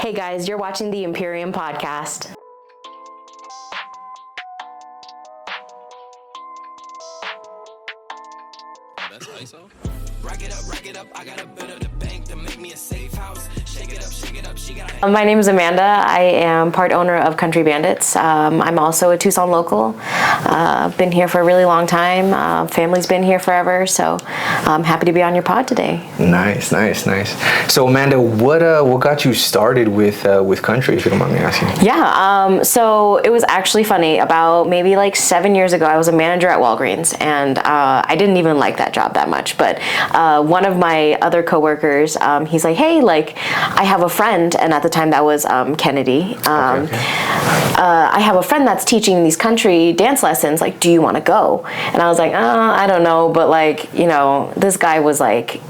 Hey guys, you're watching the Imperium Podcast. That's ISO. Rack it up, I got a bit of the bank to make me a safe house. Shake it up, she got My name is Amanda. I am part owner of Country Bandits. I'm also a Tucson local. Been here for a really long time. Family's been here forever, so I'm happy to be on your pod today. Nice. So Amanda, what got you started with country, if you don't mind me asking? Yeah, so it was actually funny. About maybe like 7 years ago, I was a manager at Walgreens, and I didn't even like that job that much. But one of my other coworkers, he's like, "Hey, like, I have a friend," and at the time that was Kennedy. I have a friend that's teaching these country dance lessons. Like, do you want to go? And I was like, I don't know, but like, you know, this guy was like,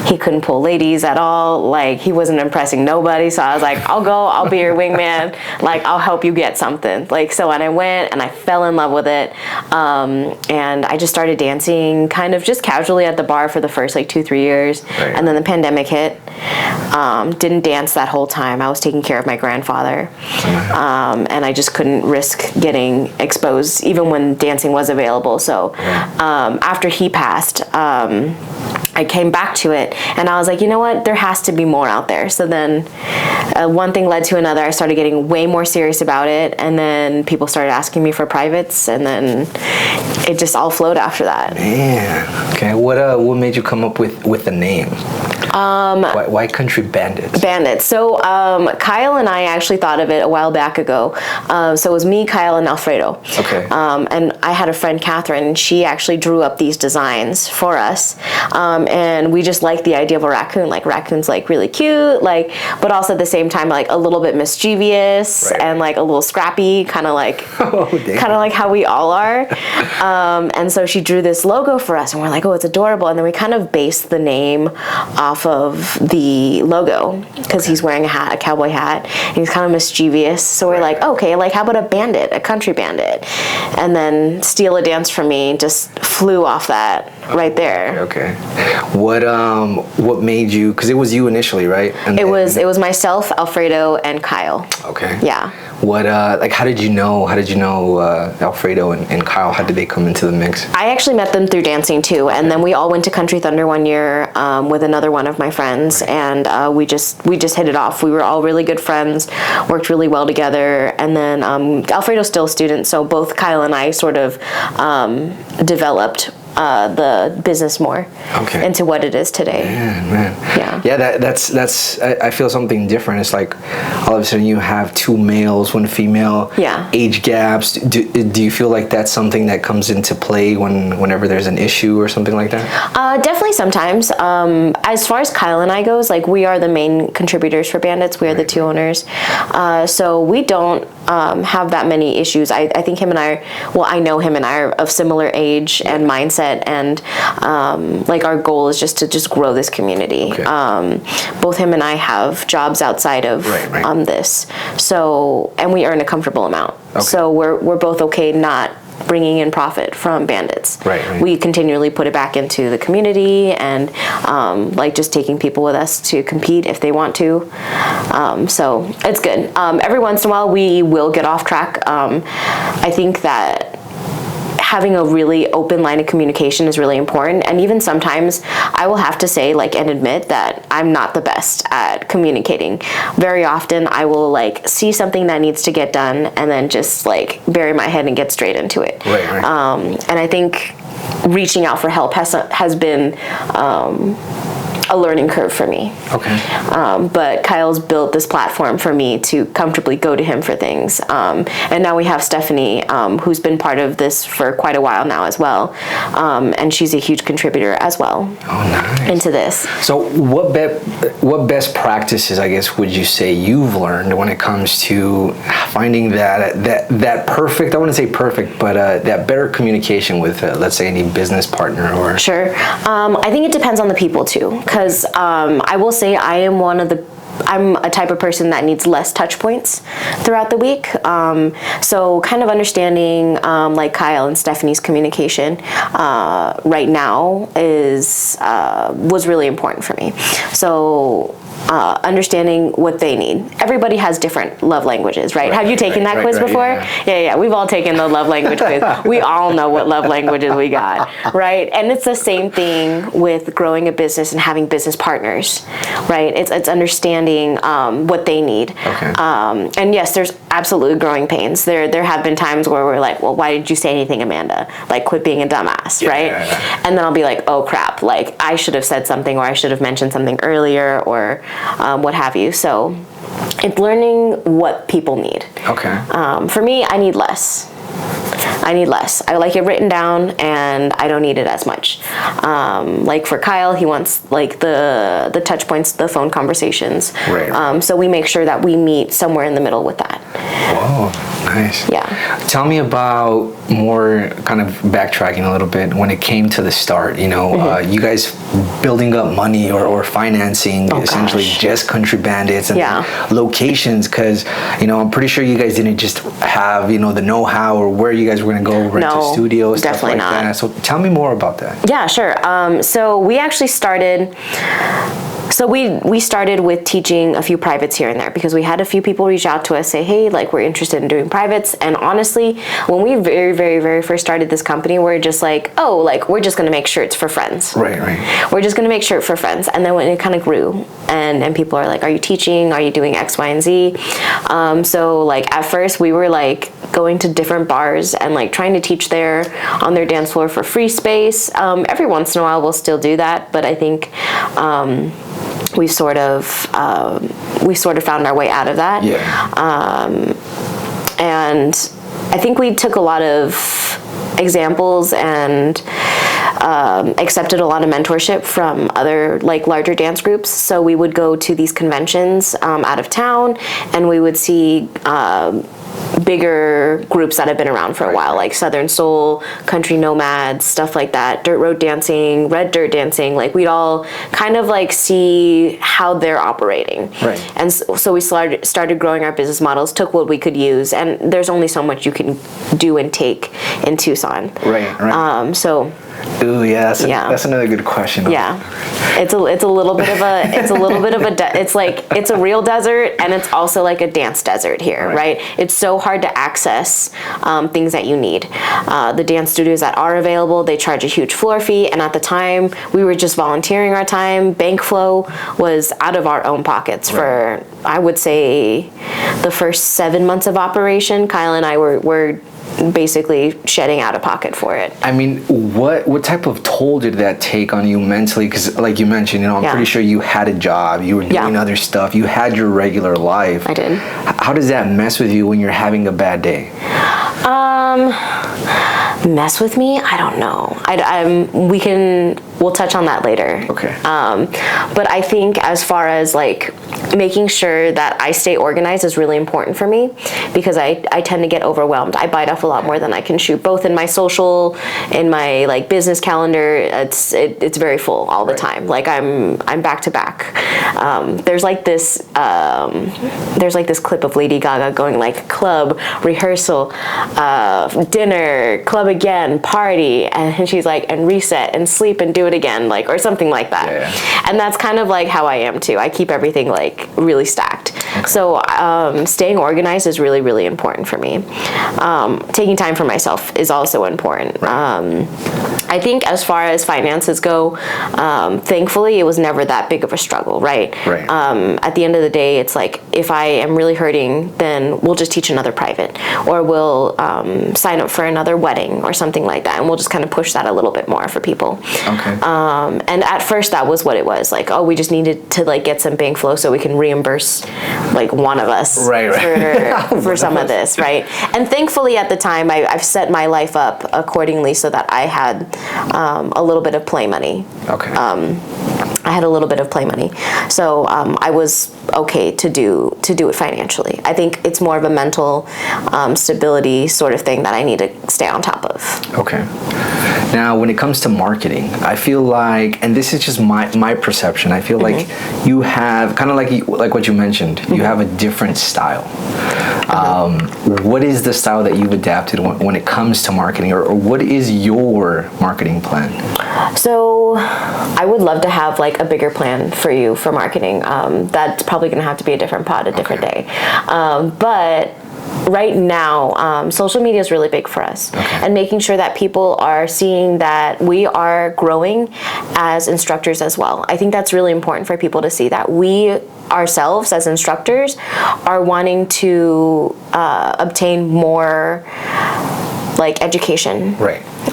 he couldn't pull ladies at all. Like, he wasn't impressing nobody. So I was like, I'll go, I'll be your wingman. Like, I'll help you get something. Like, so when I went and I fell in love with it. And I just started dancing kind of just casually at the bar for the first like 2-3 years. Right. And then the pandemic hit. Didn't dance that whole time. I was taking care of my grandfather. And I just couldn't risk getting exposed even when dancing was available. So after he passed, I came back to it and I was like, you know what, there has to be more out there. So then one thing led to another. I started getting way more serious about it, and then people started asking me for privates, and then it just all flowed after that. Man, okay. What made you come up with the name? Why Country Bandits? Bandits. So Kyle and I actually thought of it a while back ago. So it was me, Kyle, and Alfredo. Okay. And I had a friend, Catherine, and she actually drew up these designs for us. And we just liked the idea of a raccoon. Like, raccoon's like really cute, like, but also at the same time like a little bit mischievous, right, and like a little scrappy, kind of like how we all are. And so she drew this logo for us, and we're like, oh, it's adorable. And then we kind of based the name off of the logo, because he's wearing a cowboy hat, and he's kind of mischievous. So we're like, okay, like, how about a bandit, a country bandit? And then Steal a Dance from Me just flew off that right there. Okay. What made you? Because it was you initially, right? And it was myself, Alfredo, and Kyle. Okay. Yeah. What how did you know Alfredo and Kyle? How did they come into the mix? I actually met them through dancing too, and then we all went to Country Thunder one year with another one of my friends, and we just hit it off. We were all really good friends, worked really well together, and then Alfredo's still a student, so both Kyle and I sort of developed the business more into what it is today. Man. Yeah. That's I feel something different. It's like all of a sudden you have two males, one female. Yeah. Age gaps. Do you feel like that's something that comes into play whenever there's an issue or something like that? Definitely sometimes. As far as Kyle and I goes, like, we are the main contributors for Bandits. We are the two owners. So we don't have that many issues. I think him and I know him and I are of similar age and mindset, and like, our goal is just to grow this community. Both him and I have jobs outside of this, so, and we earn a comfortable amount. So we're both okay not bringing in profit from Bandits. Right. We continually put it back into the community, and like, just taking people with us to compete if they want to. So it's good. Every once in a while we will get off track. I think that having a really open line of communication is really important, and even sometimes I will have to say, like, and admit that I'm not the best at communicating. Very often I will like see something that needs to get done and then just like bury my head and get straight into it. Right. And I think reaching out for help has been a learning curve for me. But Kyle's built this platform for me to comfortably go to him for things. And now we have Stephanie, who's been part of this for quite a while now as well. And she's a huge contributor as well into this. So what best practices, I guess, would you say you've learned when it comes to finding that perfect, I wouldn't say perfect, but that better communication with, let's say, any business partner or? Sure. I think it depends on the people too. Because I will say I'm a type of person that needs less touch points throughout the week. So kind of understanding like Kyle and Stephanie's communication right now was really important for me. So understanding what they need. Everybody has different love languages, right? Have you taken that quiz before? Yeah. We've all taken the love language quiz. We all know what love languages we got, right? And it's the same thing with growing a business and having business partners, right? It's understanding what they need. Okay. And yes, there's absolutely growing pains. There have been times where we're like, well, why did you say anything, Amanda? Like, quit being a dumbass, right? And then I'll be like, oh crap, like I should have said something, or I should have mentioned something earlier, or what have you. So it's learning what people need. Okay. For me, I need less. I like it written down, and I don't need it as much. Like for Kyle, he wants like the touch points, the phone conversations. Right. So we make sure that we meet somewhere in the middle with that. Whoa, nice. Yeah. Tell me about more kind of backtracking a little bit when it came to the start, you know, you guys building up money or financing essentially just Country Bandits and locations, because, you know, I'm pretty sure you guys didn't just have, you know, the know-how or where you guys were going to go rent a studio, stuff like that. So tell me more about that. Yeah, sure. So we actually started... So we started with teaching a few privates here and there, because we had a few people reach out to us, say, hey, like, we're interested in doing privates. And honestly, when we very, very, very first started this company, we're just like, oh, like, we're just going to make shirts for friends. Right. We're just going to make shirt for friends. And then when it kind of grew, and people are like, are you teaching? Are you doing X, Y, and Z? So like at first we were like going to different bars and like trying to teach there on their dance floor for free space. Every once in a while we'll still do that, but I think we sort of found our way out of that. And I think we took a lot of examples and accepted a lot of mentorship from other like larger dance groups. So we would go to these conventions out of town, and we would see bigger groups that have been around for a while, like Southern Soul, Country Nomads, stuff like that, Dirt Road Dancing, Red Dirt Dancing. Like we'd all kind of like see how they're operating. And so we started growing our business models, took what we could use, and there's only so much you can do and take in Tucson. So ooh, yeah, that's another good question. Yeah, it's a little bit of a it's a real desert, and it's also like a dance desert here, right? It's so hard to access things that you need. The dance studios that are available, they charge a huge floor fee, and at the time we were just volunteering our time. Bank flow was out of our own pockets for, I would say, the first 7 months of operation. Kyle and I were basically shedding out of pocket for it. I mean, what type of toll did that take on you mentally? Because like you mentioned, you know, I'm pretty sure you had a job, you were doing other stuff, you had your regular life. I did. How does that mess with you when you're having a bad day? Mess with me? I don't know. We'll touch on that later. Okay. But I think as far as like making sure that I stay organized is really important for me, because I tend to get overwhelmed. I bite off a lot more than I can chew, both in my social, in my like business calendar. It's very full all the time. Like I'm back to back. There's like this clip of Lady Gaga going like club, rehearsal, dinner, club again, party, and she's like, and reset and sleep and do it again, like, or something like that. And that's kind of like how I am too. I keep everything like really stacked. So staying organized is really, really important for me. Taking time for myself is also important. I think as far as finances go, thankfully it was never that big of a struggle, right? At the end of the day, it's like, if I am really hurting, then we'll just teach another private, or we'll sign up for another wedding or something like that, and we'll just kind of push that a little bit more for people. And at first that was what it was, like, oh, we just needed to like get some bank flow so we can reimburse like one of us for some of this, right? And thankfully at the time I've set my life up accordingly so that I had a little bit of play money. I had a little bit of play money, so I was okay to do it financially. I think it's more of a mental stability sort of thing that I need to stay on top of. Now, when it comes to marketing, I feel like, and this is just my perception, I feel like you have kind of like what you mentioned, you have a different style. What is the style that you've adapted when it comes to marketing, or what is your marketing plan? So I would love to have like like a bigger plan for you for marketing. That's probably going to have to be a different pod, a different day. But right now, social media is really big for us, and making sure that people are seeing that we are growing as instructors as well. I think that's really important for people to see that we ourselves as instructors are wanting to obtain more like education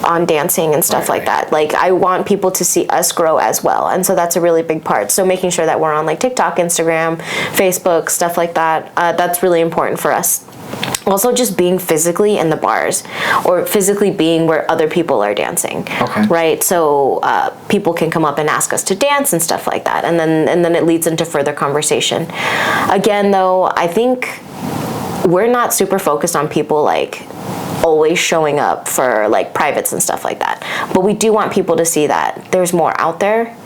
on dancing and stuff like that. Like I want people to see us grow as well, and so that's a really big part. So making sure that we're on like TikTok, Instagram, Facebook, stuff like that, that's really important for us. Also, just being physically in the bars or physically being where other people are dancing, right? So people can come up and ask us to dance and stuff like that, and then it leads into further conversation. Again, though, I think we're not super focused on people like always showing up for like privates and stuff like that, but we do want people to see that there's more out there.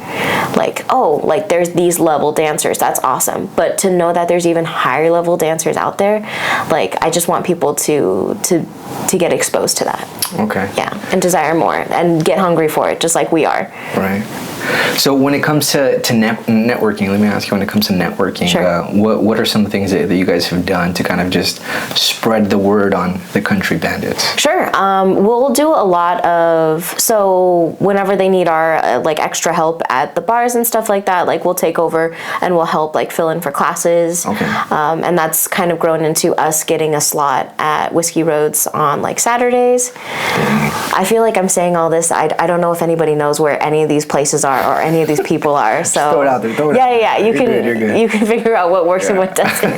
Like, oh, like there's these level dancers, that's awesome, but to know that there's even higher level dancers out there, like I just want people to get exposed to that. And desire more and get hungry for it, just like we are. So when it comes to networking, let me ask you, when it comes to networking, what are some of the things that you guys have done to kind of just spread the word on the Country Bandits? We'll do a lot of, so whenever they need our like extra help at the bars and stuff like that, like we'll take over and we'll help like fill in for classes. And that's kind of grown into us getting a slot at Whiskey Roads on like Saturdays. I feel like I'm saying all this. I don't know if anybody knows where any of these places are or any of these people are. So throw it out there. You can figure out what works and what doesn't.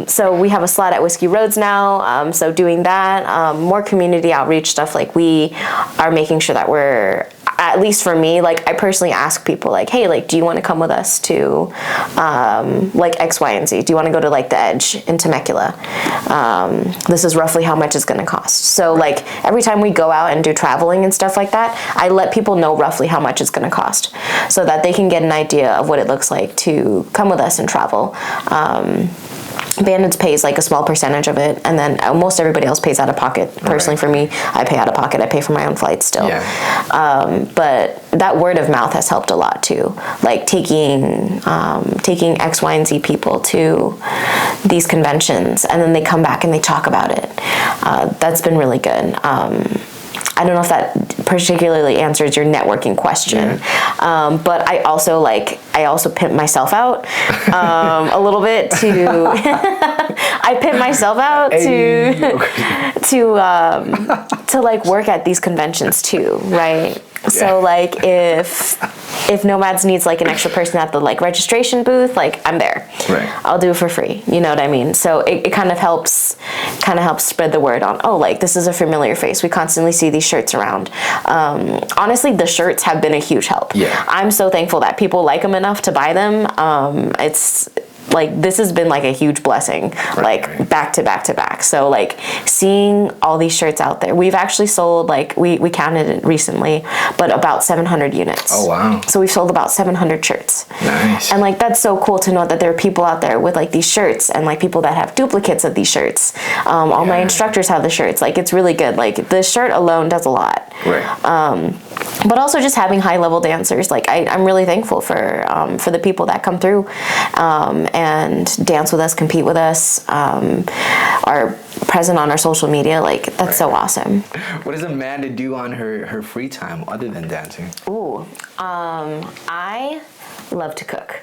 So we have a slot at Whiskey Roads now. So doing that, more community outreach stuff. Like we are making sure that we're, at least for me, like I personally ask people like, hey, like, do you want to come with us to like X, Y, and Z? Do you want to go to like the Edge in Temecula? This is roughly how much it's going to cost. So like every time we go out and do traveling and stuff like that, I let people know roughly how much it's going to cost so that they can get an idea of what it looks like to come with us and travel. Bandits pays like a small percentage of it, and then almost everybody else pays out of pocket. Personally, for me, I pay out of pocket. I pay for my own flights still. But that word of mouth has helped a lot too. Like taking X, Y, and Z people to these conventions, and then they come back and they talk about it. That's been really good. I don't know if that particularly answers your networking question, but I also pimp myself out a little bit to. I pimp myself out to like work at these conventions too, right? So like if Nomads needs like an extra person at the like registration booth, like I'm there. I'll do it for free. You know what I mean? So it kind of helps spread the word on, oh, like this is a familiar face. We constantly see these shirts around. Honestly, the shirts have been a huge help. I'm so thankful that people like them enough to buy them. It's like this has been like a huge blessing, back to back to back. So like seeing all these shirts out there, we've actually sold like we counted it recently, but about 700 units. Oh wow! So we've sold about 700 shirts. Nice. And like that's so cool to know that there are people out there with like these shirts, and like people that have duplicates of these shirts. All my instructors have the shirts. Like it's really good. Like the shirt alone does a lot. But also just having high level dancers. Like I'm really thankful for the people that come through and dance with us, compete with us, are present on our social media. Like that's so awesome. What does Amanda do on her free time other than dancing? I love to cook.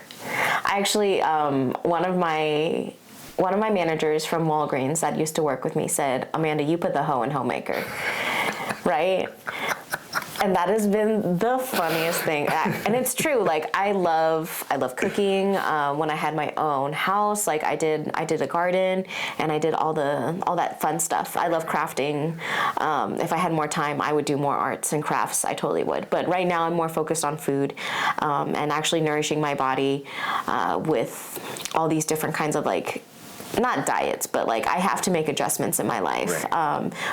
I actually one of my managers from Walgreens that used to work with me said, Amanda, you put the hoe in homemaker. Right? And that has been the funniest thing. And it's true. Like I love cooking. When I had my own house, like I did a garden and I did all that fun stuff. I love crafting. If I had more time, I would do more arts and crafts. I totally would. But right now I'm more focused on food, and actually nourishing my body, with all these different kinds of like, not diets, but like I have to make adjustments in my life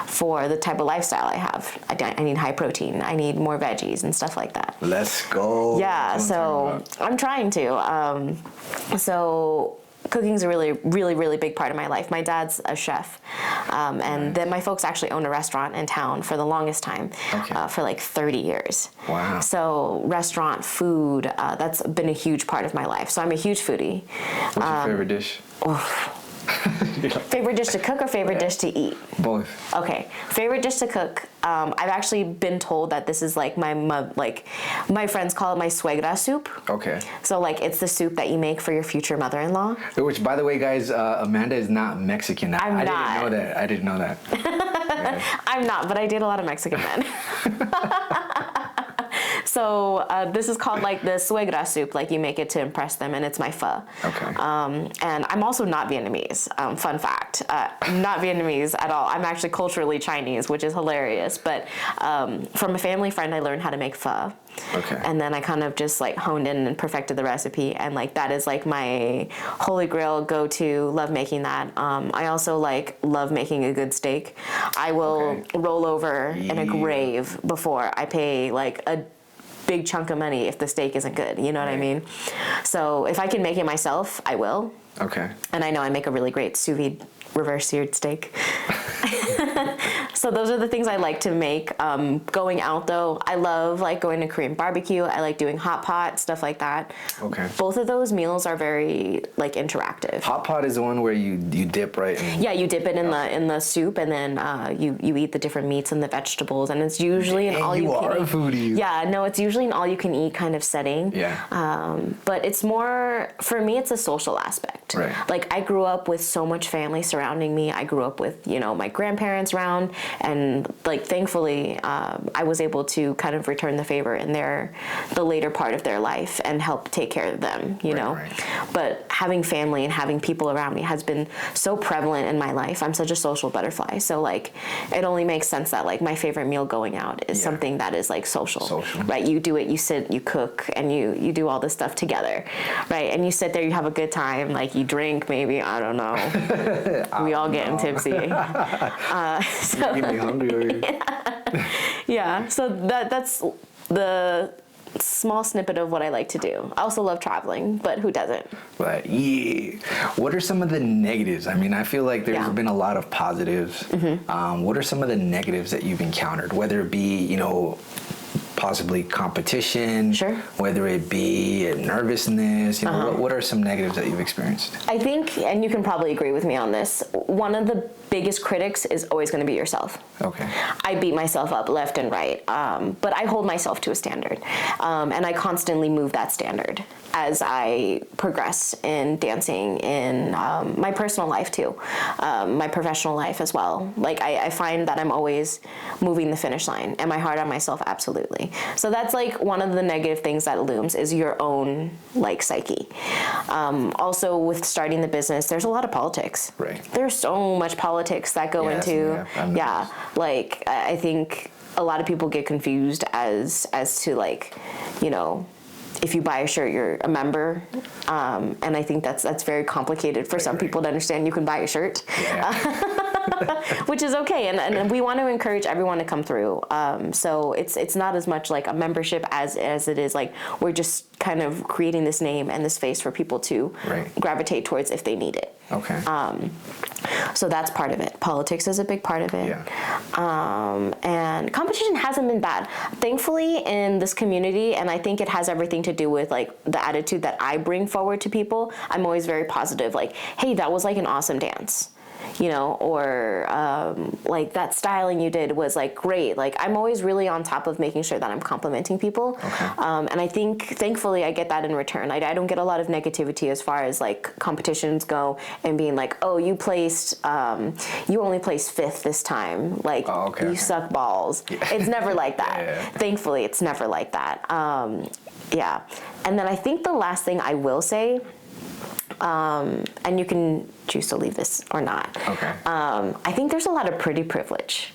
for the type of lifestyle I have. I need high protein. I need more veggies and stuff like that. Let's go. Yeah, so I'm trying to. So cooking's a really, really, really big part of my life. My dad's a chef, And then my folks actually own a restaurant in town for the longest time, for like 30 years. Wow. So restaurant food, that's been a huge part of my life. So I'm a huge foodie. What's your favorite dish? Favorite dish to cook or favorite dish to eat? Both. Okay, favorite dish to cook. I've actually been told that this is like my friends call it my suegra soup. Okay. So like it's the soup that you make for your future mother-in-law. Which, by the way, guys, Amanda is not Mexican. I'm not. I didn't know that. I didn't know that. I'm not, but I date a lot of Mexican men. So this is called like the suegra soup, like you make it to impress them, and it's my pho. Okay. And I'm also not Vietnamese. Fun fact, not Vietnamese at all. I'm actually culturally Chinese, which is hilarious. But from a family friend, I learned how to make pho. Okay. And then I kind of just like honed in and perfected the recipe, and like that is like my holy grail go-to. Love making that. I also like love making a good steak. I will roll over in a grave before I pay like a big chunk of money if the steak isn't good. You know what I mean? So if I can make it myself, I will. Okay. And I know I make a really great sous vide reverse seared steak. So those are the things I like to make. Going out though, I love like going to Korean barbecue. I like doing hot pot, stuff like that. Okay. Both of those meals are very like interactive. Hot pot is the one where you dip, right? Yeah, you dip it in the soup, and then you eat the different meats and the vegetables, and it's usually an all you can eat. You are a foodie. Yeah, no, it's usually an all you can eat kind of setting. Yeah. But it's more, for me, it's a social aspect. Right. Like I grew up with so much family surrounding me. I grew up with my grandparents around, and like thankfully I was able to kind of return the favor in the later part of their life and help take care of them. You know. Right. But having family and having people around me has been so prevalent in my life. I'm such a social butterfly. So like it only makes sense that like my favorite meal going out is something that is like social. Right? You do it, you sit, you cook, and you do all this stuff together. Right? And you sit there, you have a good time, like you drink maybe, I don't know. We all getting tipsy. So, you get me hungry already. Yeah. So that's the small snippet of what I like to do. I also love traveling, but who doesn't? But yeah, what are some of the negatives? I mean, I feel like there's been a lot of positives. What are some of the negatives that you've encountered? Whether it be, possibly competition, whether it be nervousness, what are some negatives that you've experienced? I think, and you can probably agree with me on this, one of the biggest critics is always going to be yourself. Okay. I beat myself up left and right, but I hold myself to a standard, and I constantly move that standard as I progress in dancing, in my personal life too, my professional life as well. Like I find that I'm always moving the finish line. Am I hard on myself? Absolutely. So that's like one of the negative things that looms is your own like psyche. Also with starting the business, there's a lot of politics. Right. There's so much politics that go into, like I think a lot of people get confused as to like, if you buy a shirt, you're a member, and I think that's very complicated for some people to understand. You can buy a shirt, which is okay, and we want to encourage everyone to come through. So it's not as much like a membership as it is like we're just kind of creating this name and this face for people to gravitate towards if they need it. Okay. So that's part of it. Politics is a big part of it. And competition hasn't been bad. Thankfully in this community, and I think it has everything to do with like the attitude that I bring forward to people, I'm always very positive. Like, hey, that was like an awesome dance. Or like that styling you did was like great. Like I'm always really on top of making sure that I'm complimenting people. And I think thankfully I get that in return. I don't get a lot of negativity as far as like competitions go and being like, oh, you only placed 5th this time. Like you suck balls. It's never like that. Thankfully it's never like that. And then I think the last thing I will say, and you can choose to leave this or not. I think there's a lot of pretty privilege.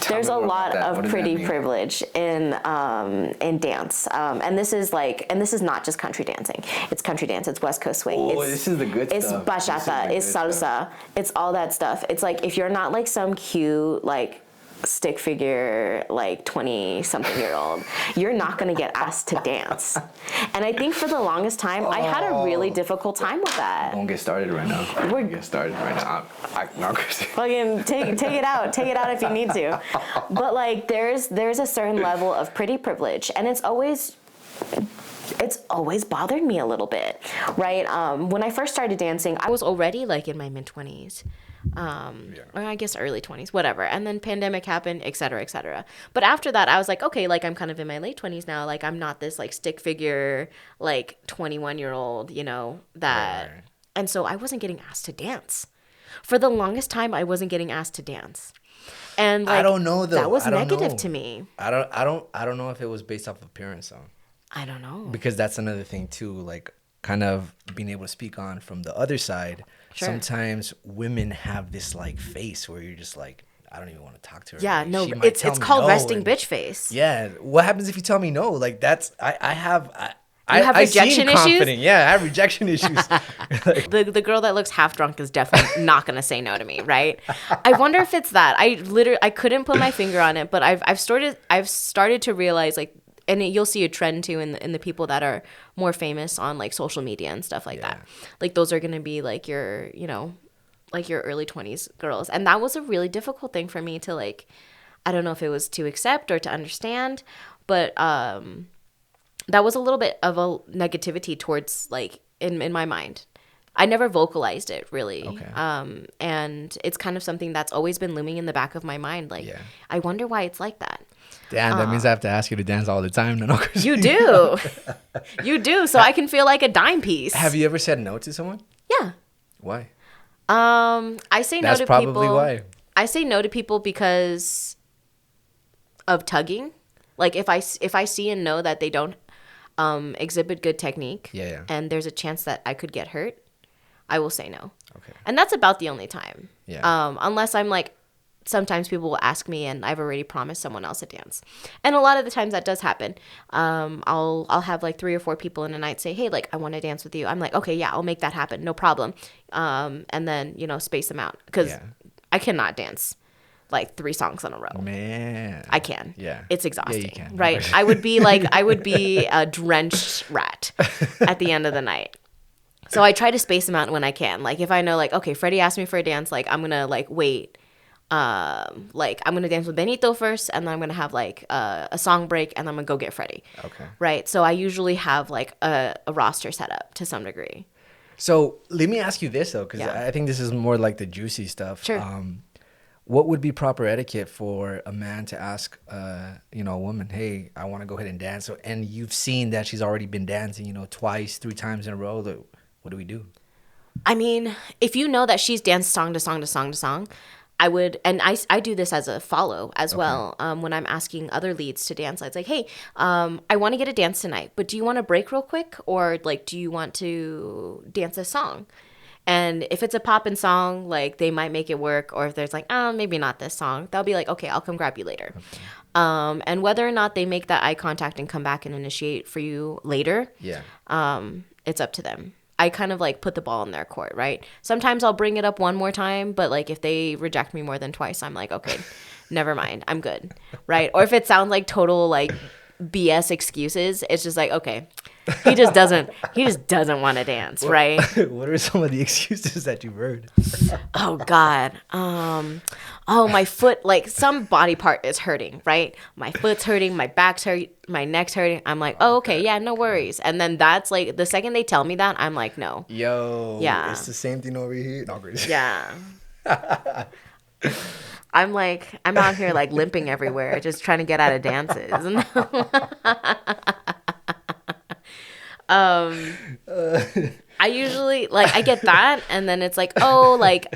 There's a lot of pretty privilege in dance, and this is not just country dancing. It's country dance. It's West Coast swing. This is the good stuff. It's bachata. It's salsa. It's all that stuff. It's like if you're not like some cute like stick figure, like 20-something-year-old, you're not going to get asked to dance. And I think for the longest time, I had a really difficult time with that. Don't get started right now. We're- Get started right now. No, Fucking take it out if you need to. But like there's a certain level of pretty privilege, and it's always bothered me a little bit, right? When I first started dancing, I was already like in my mid-20s. Or I guess early 20s, whatever. And then pandemic happened, et cetera, et cetera. But after that, I was like, okay, like I'm kind of in my late 20s now. Like I'm not this like stick figure, like 21-year-old, you know, that. Right. And so I wasn't getting asked to dance. For the longest time, I wasn't getting asked to dance. And like, I don't know though. That was negative to me. I don't know if it was based off appearance though. I don't know. Because that's another thing too, like kind of being able to speak on from the other side. Sure. Sometimes women have this like face where you're just like, I don't even want to talk to her. Yeah, like, no, it's called resting bitch face. Yeah. What happens if you tell me no? Like that's I have rejection issues? Yeah, I have rejection issues. Like, the girl that looks half drunk is definitely not gonna say no to me, right? I wonder if it's that. I couldn't put my finger on it, but I've started to realize like, and you'll see a trend too in the people that are more famous on like social media and stuff like that. Like those are gonna be like your, you know, like your early 20s girls, and that was a really difficult thing for me to like. I don't know if it was to accept or to understand, but that was a little bit of a negativity towards like in my mind. I never vocalized it really. Okay. And it's kind of something that's always been looming in the back of my mind. Like, I wonder why it's like that. Damn, that means I have to ask you to dance all the time. No, you do. You do. So I can feel like a dime piece. Have you ever said no to someone? Yeah. Why? I say no to people. That's probably why. I say no to people because of tugging. Like if I see and know that they don't exhibit good technique, and there's a chance that I could get hurt, I will say no. Okay. And that's about the only time. Yeah. Unless I'm like, sometimes people will ask me and I've already promised someone else a dance. And a lot of the times that does happen. I'll have like 3 or 4 people in a night say, hey, like I want to dance with you. I'm like, okay, yeah, I'll make that happen. No problem. And then, you know, space them out because I cannot dance like 3 songs in a row. Man. I can. Yeah. It's exhausting. Yeah, you can. Right. I would be a drenched rat at the end of the night. So I try to space them out when I can. Like if I know like, okay, Freddie asked me for a dance, like I'm going to like wait. Like I'm going to dance with Benito first, and then I'm going to have like a song break, and then I'm going to go get Freddie. Okay. Right. So I usually have like a roster set up to some degree. So let me ask you this though, because I think this is more like the juicy stuff. Sure. What would be proper etiquette for a man to ask, you know, a woman, hey, I want to go ahead and dance. So, and you've seen that she's already been dancing, you know, 2, 3 times in a row. What do we do? I mean, if you know that she's danced song to song to song to song, I would, and I do this as a follow as well. When I'm asking other leads to dance, it's like, hey, I want to get a dance tonight, but do you want to break real quick? Or like, do you want to dance a song? And if it's a poppin' song, like they might make it work. Or if there's like, oh, maybe not this song, they'll be like, okay, I'll come grab you later. Okay. And whether or not they make that eye contact and come back and initiate for you later, it's up to them. I kind of like put the ball in their court, right? Sometimes I'll bring it up one more time, but like if they reject me more than twice, I'm like, okay, never mind, I'm good, right? Or if it sounds like total like BS excuses, it's just like, okay, he just doesn't want to dance, right? What are some of the excuses that you've heard? Oh God. Oh, my foot, like some body part is hurting, right? My foot's hurting, my back's hurting, my neck's hurting. I'm like, oh, okay, yeah, no worries. And then that's like, the second they tell me that, I'm like, no. Yo, yeah, it's the same thing over here. No, yeah. I'm like, I'm out here like limping everywhere, just trying to get out of dances. I usually like, I get that. And then it's like, oh, like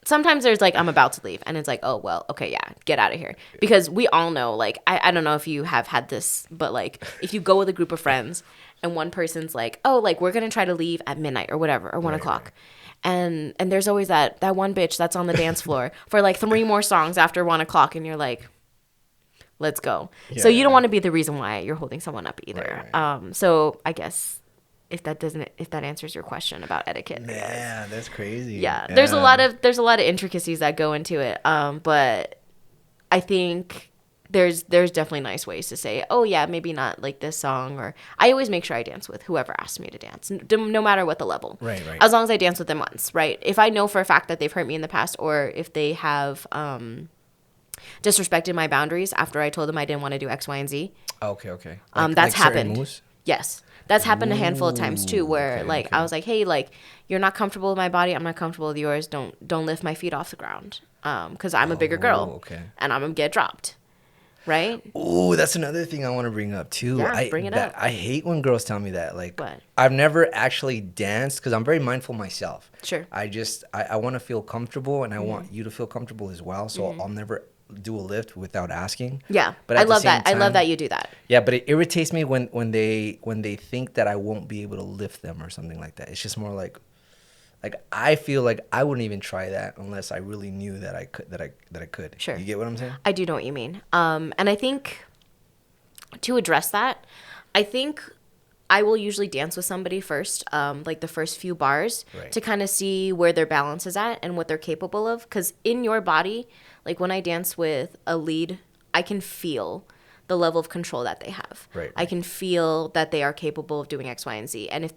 sometimes there's like, I'm about to leave. And it's like, oh, well, okay, yeah, get out of here. Because we all know, like, I don't know if you have had this, but like, if you go with a group of friends and one person's like, oh, like, we're going to try to leave at midnight or whatever, or 1 o'clock. And there's always that one bitch that's on the dance floor for like 3 more songs after 1 o'clock. And you're like, let's go. Yeah. So you don't want to be the reason why you're holding someone up either. Right. So I guess if that answers your question about etiquette. Yeah, that's crazy. Yeah. There's a lot of intricacies that go into it. But I think there's definitely nice ways to say, oh yeah, maybe not like this song, or I always make sure I dance with whoever asks me to dance, no matter what the level. Right. As long as I dance with them once, right? If I know for a fact that they've hurt me in the past, or if they have disrespected my boundaries after I told them I didn't want to do X, Y, and Z. Okay. Okay. That's certain happened. moves? Yes. That's happened a handful of times too, where okay. I was like, hey, like, you're not comfortable with my body, I'm not comfortable with yours. Don't lift my feet off the ground. Because I'm a bigger girl. Okay. And I'm gonna get dropped. Right? Oh, that's another thing I want to bring up too. Yeah, bring it up. I hate when girls tell me that. Like, What? I've never actually danced because I'm very mindful myself. Sure. I want to feel comfortable, and I want you to feel comfortable as well. So I'll never do a lift without asking. Yeah. But I at the love same that. I love time- that you do that. Yeah, but it irritates me when they think that I won't be able to lift them or something like that. It's just more like I feel like I wouldn't even try that unless I really knew that I could. Sure. You get what I'm saying? I do know what you mean. And I think to address that, I think I will usually dance with somebody first, like the first few bars, Right. to kind of see where their balance is at and what they're capable of. Because in your body, like when I dance with a lead, I can feel the level of control that they have. Right. I can feel that they are capable of doing X, Y, and Z. And if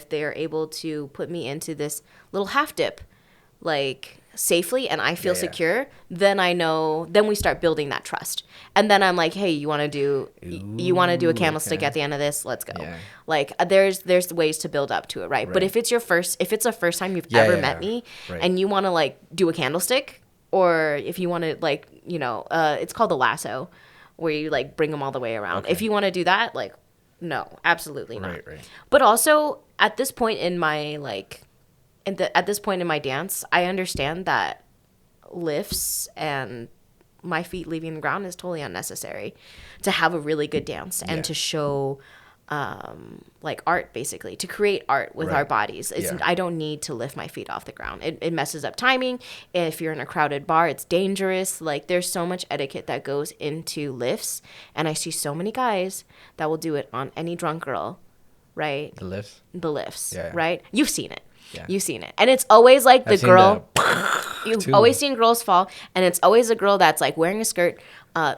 they're able to put me into this little half dip, like safely, and I feel Yeah. secure, then I know. Then we start building that trust, and then I'm like, hey, you want to do a candlestick okay. at the end of this? Let's go. Yeah. Like there's ways to build up to it, right? But Right. if it's the first time you've Yeah, ever yeah, met me, right. and you want to like do a candlestick, or if you want to like it's called a lasso, where you like bring them all the way around. Okay. If you want to do that, like, no, absolutely not. Right. But also at this point in my at this point in my dance, I understand that lifts and my feet leaving the ground is totally unnecessary to have a really good dance and Yeah. to show like art, basically, to create art with our Right. bodies. Yeah. I don't need to lift my feet off the ground. It messes up timing. If you're in a crowded bar, it's dangerous. Like there's so much etiquette that goes into lifts, and I see so many guys that will do it on any drunk girl, right? The lifts. The lifts, Yeah. right? You've seen it. Yeah. You've seen it. And it's always like the I've seen girl. the- You've too. always seen girls fall, and it's always a girl that's like wearing a skirt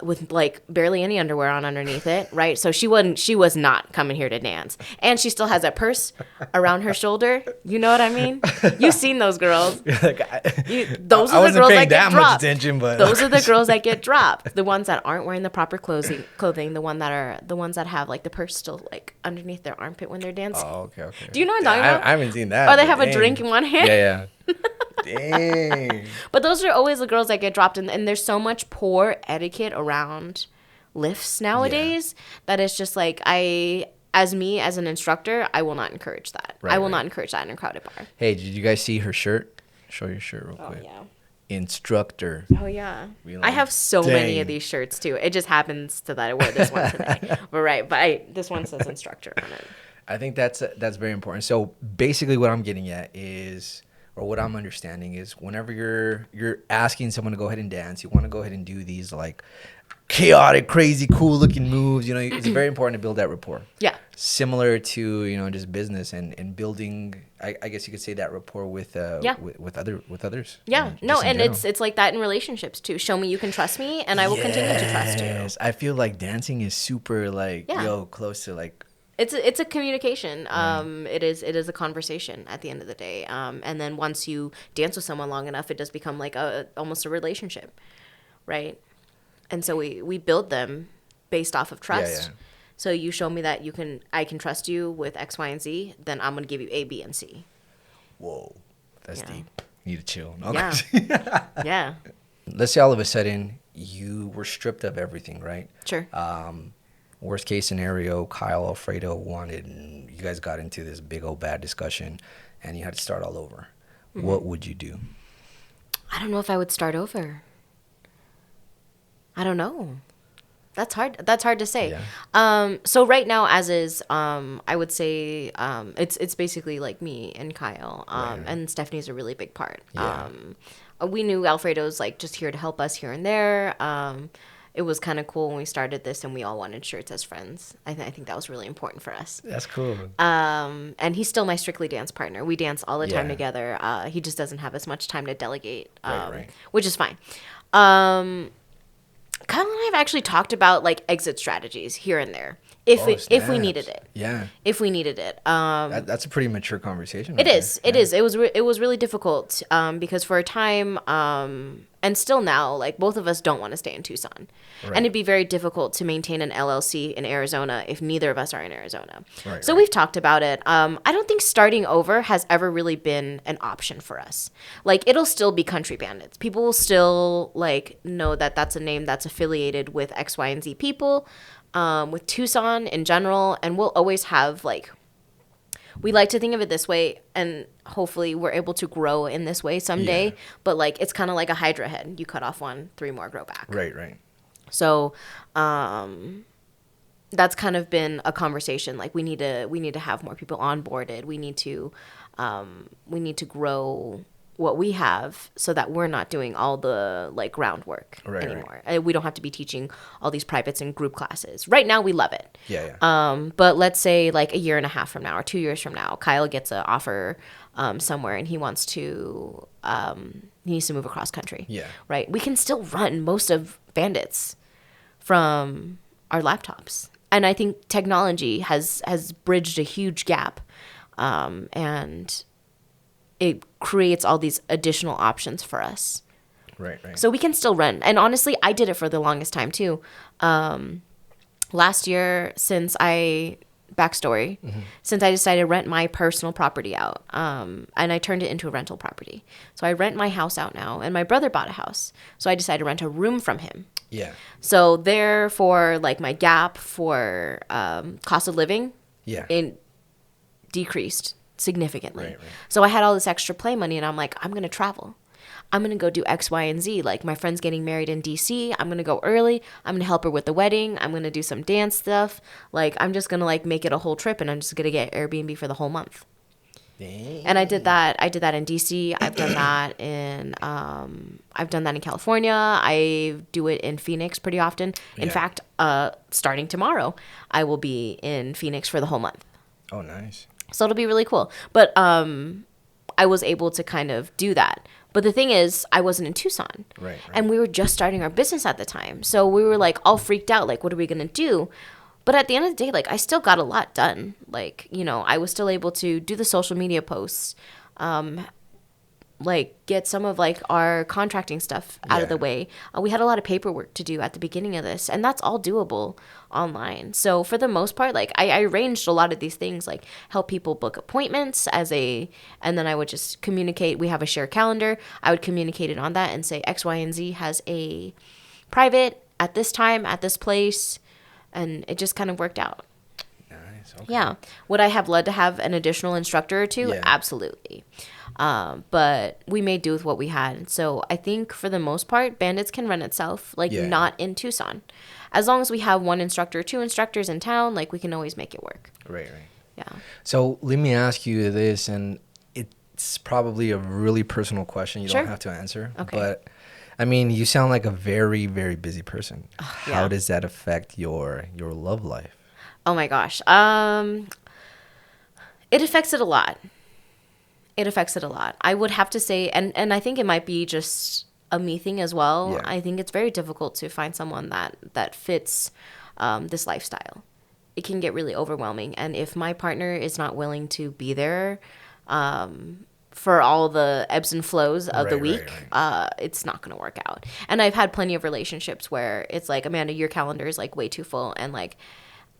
with like barely any underwear on underneath it, right? So she was not coming here to dance, and she still has a purse around her shoulder. You know what I mean? You've seen those girls. Those I are the wasn't girls paying that get that much dropped. attention, but Those are the girls that get dropped. The ones that aren't wearing the proper clothing. The ones that have like the purse still like underneath their armpit when they're dancing. Oh, okay. Do you know what I'm talking about? I haven't seen that. Or they but have a dang. drink in one hand. Yeah. Dang. But those are always the girls that get dropped, and there's so much poor etiquette around lifts nowadays that it's just like as an instructor, I will not encourage that. I will not encourage that in a crowded bar. Hey, did you guys see her shirt? Show your shirt real quick. Instructor. Oh yeah. Be I like, have so many dang. of these shirts too. It just happens to that I wore this one today. This one says instructor on it. I think that's very important. So basically, what I'm getting at is, or what I'm understanding is, whenever you're asking someone to go ahead and dance, you want to go ahead and do these like chaotic, crazy, cool looking moves. You know, it's very important to build that rapport. Yeah. Similar to just business and building. I guess you could say that rapport with with others. Yeah. just No, in and general. it's like that in relationships too. Show me you can trust me, and I will continue to trust you. Yes, I feel like dancing is super like Yeah. close to like. It's a communication. It is a conversation at the end of the day. And then once you dance with someone long enough, it does become like almost a relationship, right? And so we build them based off of trust. Yeah. So you show me that I can trust you with X, Y, and Z, then I'm gonna give you A, B, and C. Whoa, that's Yeah. deep. You need to chill. No, Yeah. Yeah. Let's say all of a sudden you were stripped of everything, right? Sure. Worst case scenario, Kyle Alfredo wanted, and you guys got into this big old bad discussion, and you had to start all over. Mm-hmm. What would you do? I don't know if I would start over. I don't know. That's hard. That's hard to say. Yeah. So right now, as is, I would say it's basically like me and Kyle, and Stephanie's a really big part. Yeah. We knew Alfredo's like just here to help us here and there. It was kind of cool when we started this, and we all wanted shirts as friends. I think that was really important for us. That's cool. And he's still my Strictly Dance partner. We dance all the time Yeah. together. He just doesn't have as much time to delegate, Right. which is fine. Kyle and I have actually talked about like exit strategies here and there if we snaps. needed it. Yeah. If we needed it. That's a pretty mature conversation. It right is. there. It is. It was. It was really difficult because for a time, and still now, like both of us don't want to stay in Tucson, and it'd be very difficult to maintain an LLC in Arizona if neither of us are in Arizona. Right, So we've talked about it. I don't think starting over has ever really been an option for us. Like it'll still be Country Bandits. People will still like know that that's a name that's affiliated with X, Y, and Z people, with Tucson in general, and we'll always have like. We like to think of it this way, and hopefully we're able to grow in this way someday. Yeah. But like it's kind of like a Hydra head. You cut off one, 3 more grow back. Right, right. So that's kind of been a conversation. Like we need to have more people onboarded. We need to grow what we have so that we're not doing all the like groundwork anymore. We don't have to be teaching all these privates and group classes. Right now we love it. Yeah. But let's say like a year and a half from now or 2 years from now, Kyle gets an offer somewhere and he wants to he needs to move across country. Yeah. Right. We can still run most of Bandits from our laptops. And I think technology has bridged a huge gap. And it creates all these additional options for us. Right, right. So we can still run. And honestly, I did it for the longest time too. Last year, since I decided to rent my personal property out, and I turned it into a rental property. So I rent my house out now, and my brother bought a house. So I decided to rent a room from him. Yeah. So therefore, like my gap for cost of living decreased significantly. Right, right. So I had all this extra play money, and I'm like, I'm going to travel. I'm going to go do X, Y, and Z. Like my friend's getting married in DC. I'm going to go early. I'm going to help her with the wedding. I'm going to do some dance stuff. Like I'm just going to like make it a whole trip, and I'm just going to get Airbnb for the whole month. Dang. And I did that. I did that in DC. I've done that in California. I do it in Phoenix pretty often. In fact, starting tomorrow, I will be in Phoenix for the whole month. Oh, nice. So it'll be really cool. But I was able to kind of do that. But the thing is, I wasn't in Tucson. Right. And we were just starting our business at the time. So we were like all freaked out. Like, what are we going to do? But at the end of the day, like I still got a lot done. Like, you know, I was still able to do the social media posts, like get some of like our contracting stuff out of the way. We had a lot of paperwork to do at the beginning of this, and that's all doable online. So for the most part, like I arranged a lot of these things, like help people book appointments and then I would just communicate. We have a shared calendar. I would communicate it on that and say X, Y, and Z has a private at this time, at this place. And it just kind of worked out. Nice. Okay. Yeah. Would I have loved to have an additional instructor or two? Yeah. Absolutely. But we made do with what we had. So I think for the most part, Bandits can run itself, like not in Tucson. As long as we have one instructor, 2 instructors in town, like we can always make it work. Right, right. Yeah. So let me ask you this, and it's probably a really personal question. You Sure. don't have to answer. Okay. But I mean, you sound like a very, very busy person. Yeah. How does that affect your love life? Oh my gosh. It affects it a lot. I would have to say, and I think it might be just a me thing as well. Yeah. I think it's very difficult to find someone that fits this lifestyle. It can get really overwhelming. And if my partner is not willing to be there for all the ebbs and flows of the week, it's not going to work out. And I've had plenty of relationships where it's like, Amanda, your calendar is like way too full. And like,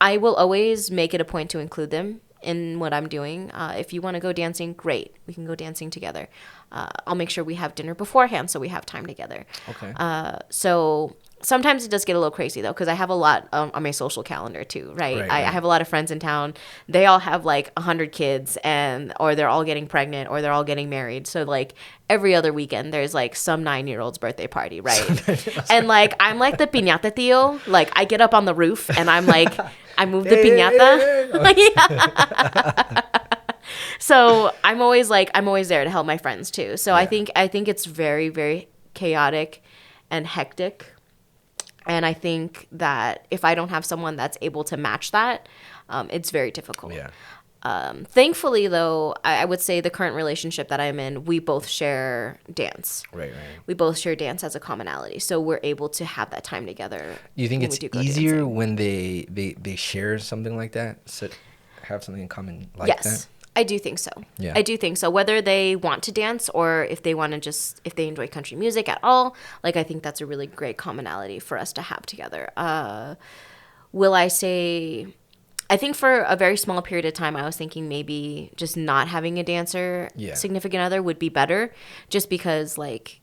I will always make it a point to include them in what I'm doing. If you want to go dancing, great. We can go dancing together. I'll make sure we have dinner beforehand so we have time together. Okay. So sometimes it does get a little crazy though, because I have a lot on my social calendar too, right? I have a lot of friends in town. They all have like 100 kids, or they're all getting pregnant, or they're all getting married. So like every other weekend, there's like some 9-year-old's birthday party, right? And like I'm like the piñata tío. Like I get up on the roof and I'm like, I move the piñata. Yeah. So I'm always there to help my friends too. So I think it's very, very chaotic and hectic. And I think that if I don't have someone that's able to match that, it's very difficult. Yeah. Thankfully, though, I would say the current relationship that I'm in, we both share dance. Right. We both share dance as a commonality, so we're able to have that time together. You think when it's we do go easier dancing. when they share something like that? So have something in common like Yes, that? I do think so. Yeah. I do think so. Whether they want to dance or if they want to if they enjoy country music at all, like I think that's a really great commonality for us to have together. Will I say, I think for a very small period of time, I was thinking maybe just not having a dancer Yeah. significant other would be better, just because like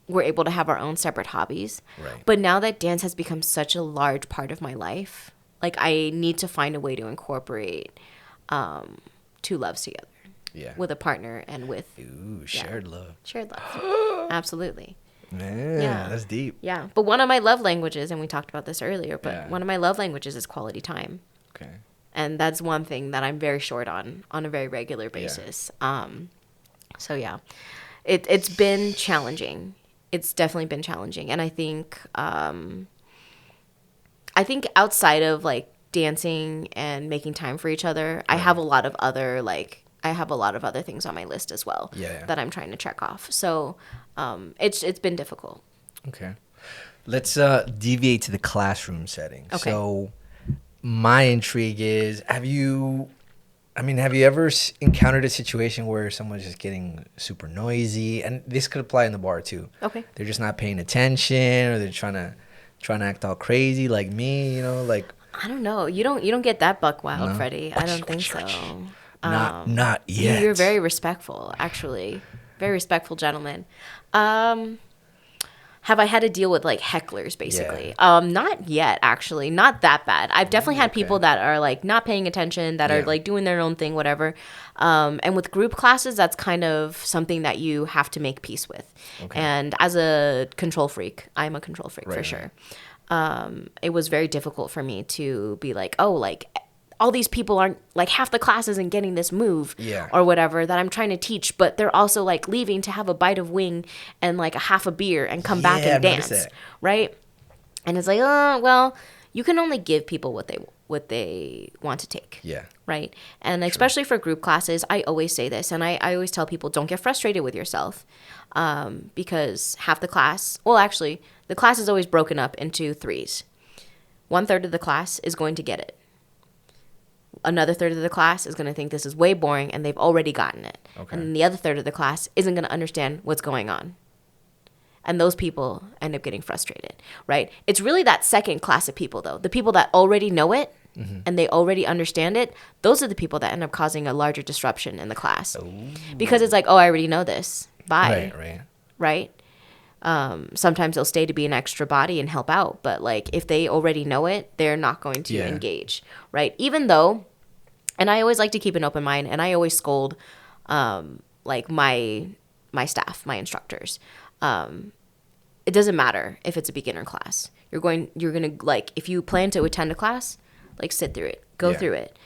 we're able to have our own separate hobbies. Right. But now that dance has become such a large part of my life, like I need to find a way to incorporate two loves together Yeah. with a partner and with Ooh, shared love. shared love. Absolutely. Man, Yeah. that's deep. Yeah. But one of my love languages, and we talked about this earlier, but Yeah. one of my love languages is quality time. Okay. And that's one thing that I'm very short on a very regular basis. So yeah, it's been challenging. It's definitely been challenging. And I think outside of like dancing and making time for each other, I have a lot of other things on my list as well Yeah. that I'm trying to check off. So it's been difficult. Okay. Let's deviate to the classroom setting. Okay. So my intrigue is, have you ever encountered a situation where someone's just getting super noisy? And this could apply in the bar too. Okay. They're just not paying attention, or they're trying to act all crazy like me, like I don't know. You don't get that buck wild, No? Freddie. I don't think so. not yet. You're very respectful, actually. Very respectful gentleman. Have I had to deal with like hecklers basically? Not yet, actually. Not that bad. I've definitely had people that are like not paying attention, that are Yeah. like doing their own thing, whatever. And with group classes, that's kind of something that you have to make peace with. Okay. And as a control freak, I'm a control freak for Right. sure. It was very difficult for me to be like, oh, like all these people aren't like half the class isn't getting this move Yeah. or whatever that I'm trying to teach, but they're also like leaving to have a bite of wing and like a half a beer and come back Yeah, and I've noticed dance, that. right? And it's like, oh, well, you can only give people what they want to take. Yeah. Right. And especially for group classes, I always say this, and I always tell people, don't get frustrated with yourself, because half the class, well, actually, the class is always broken up into threes. 1/3 of the class is going to get it. Another third of the class is going to think this is way boring and they've already gotten it. Okay. And then the other third of the class isn't going to understand what's going on. And those people end up getting frustrated, right? It's really that second class of people, though. The people that already know it and they already understand it, those are the people that end up causing a larger disruption in the class. Because it's like, oh, I already know this. Bye. Right. Sometimes they'll stay to be an extra body and help out. But, like, if they already know it, they're not going to Yeah. engage, right? Even though, and I always like to keep an open mind, and I always scold, like, my staff, my instructors. It doesn't matter if it's a beginner class. You're going to, like, if you plan to attend a class, like, sit through it, go Yeah. through it.